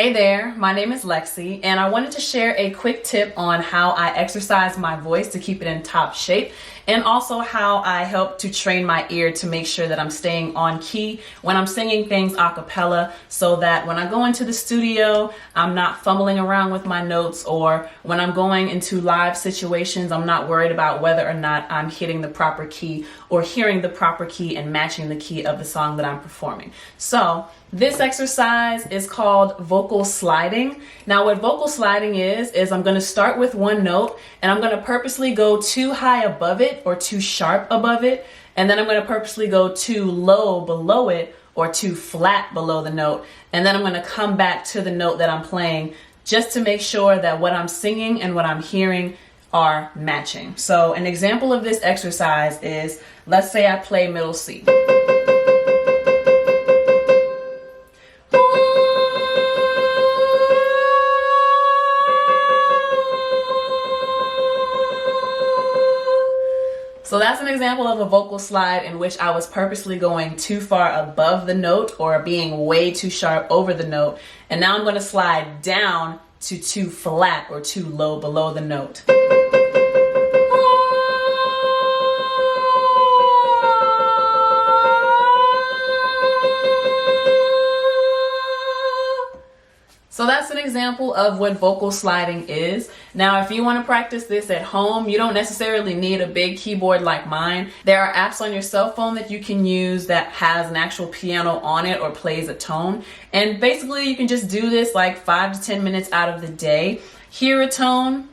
Hey there, my name is Lexi, and I wanted to share a quick tip on how I exercise my voice to keep it in top shape, and also how I help to train my ear to make sure that I'm staying on key when I'm singing things a cappella, so that when I go into the studio, I'm not fumbling around with my notes, or when I'm going into live situations, I'm not worried about whether or not I'm hitting the proper key or hearing the proper key and matching the key of the song that I'm performing. So this exercise is called vocal sliding. Now what vocal sliding is I'm going to start with one note and I'm going to purposely go too high above it or too sharp above it. And then I'm going to purposely go too low below it or too flat below the note. And then I'm going to come back to the note that I'm playing just to make sure that what I'm singing and what I'm hearing are matching. So an example of this exercise is, let's say I play middle C. So that's an example of a vocal slide in which I was purposely going too far above the note or being way too sharp over the note. And now I'm going to slide down to too flat or too low below the note. So that's an example of what vocal sliding is. Now, if you want to practice this at home, you don't necessarily need a big keyboard like mine. There are apps on your cell phone that you can use that has an actual piano on it or plays a tone. And basically you can just do this like 5 to 10 minutes out of the day. Hear a tone,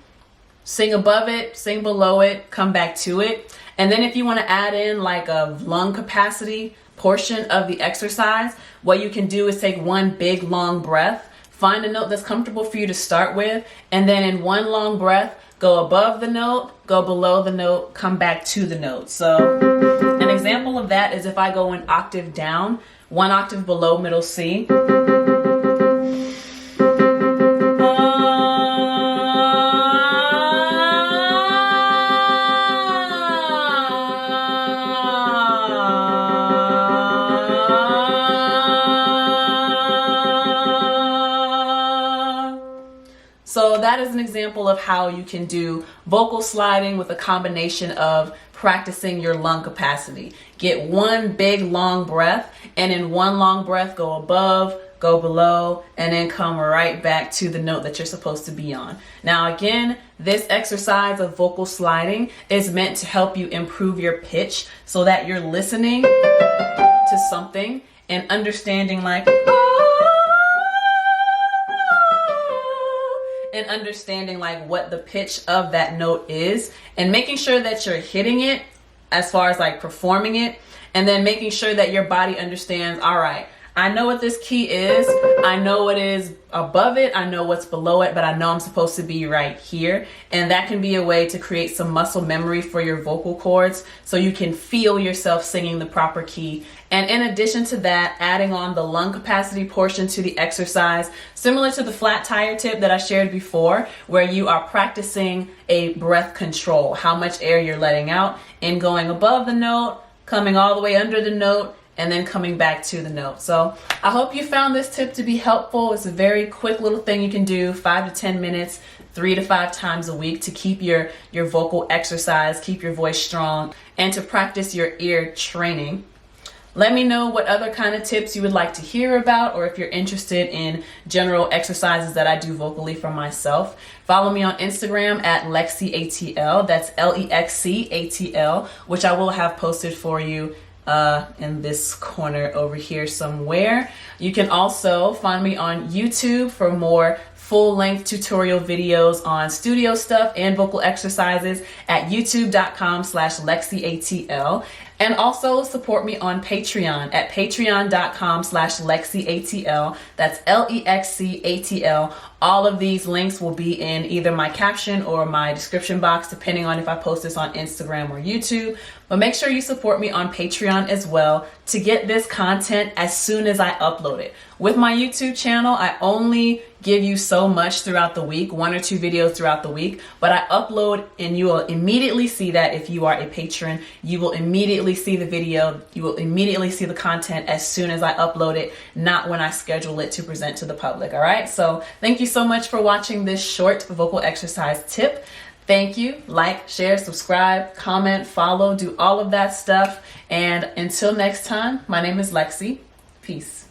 sing above it, sing below it, come back to it. And then if you want to add in like a lung capacity portion of the exercise, what you can do is take one big long breath. Find a note that's comfortable for you to start with, and then in one long breath, go above the note, go below the note, come back to the note. So an example of that is if I go an octave down, one octave below middle C. So that is an example of how you can do vocal sliding with a combination of practicing your lung capacity. Get one big long breath, and in one long breath go above, go below, and then come right back to the note that you're supposed to be on. Now again, this exercise of vocal sliding is meant to help you improve your pitch so that you're listening to something and understanding like, and understanding like what the pitch of that note is, and making sure that you're hitting it as far as like performing it, and then making sure that your body understands, all right, I know what this key is, I know what is above it, I know what's below it, but I know I'm supposed to be right here. And that can be a way to create some muscle memory for your vocal cords so you can feel yourself singing the proper key. And in addition to that, adding on the lung capacity portion to the exercise, similar to the flat tire tip that I shared before, where you are practicing a breath control, how much air you're letting out and going above the note, coming all the way under the note, and then coming back to the note. So I hope you found this tip to be helpful. It's a very quick little thing you can do, 5 to 10 minutes, 3 to 5 times a week to keep your vocal exercise, keep your voice strong, and to practice your ear training. Let me know what other kind of tips you would like to hear about, or if you're interested in general exercises that I do vocally for myself. Follow me on Instagram at LexiATL, that's LEXCATL, which I will have posted for you in this corner over here somewhere. You can also find me on YouTube for more full-length tutorial videos on studio stuff and vocal exercises at youtube.com/LexiATL. And also support me on Patreon at patreon.com/LexiATL. That's LEXCATL. All of these links will be in either my caption or my description box, depending on if I post this on Instagram or YouTube. But make sure you support me on Patreon as well to get this content as soon as I upload it. With my YouTube channel, I only give you so much throughout the week, 1 or 2 videos throughout the week, but I upload and you will immediately see that if you are a patron. You will immediately immediately see the video. You will immediately see the content as soon as I upload it, not when I schedule it to present to the public. All right. So thank you so much for watching this short vocal exercise tip. Thank you. Like, share, subscribe, comment, follow, do all of that stuff. And until next time, my name is Lexi. Peace.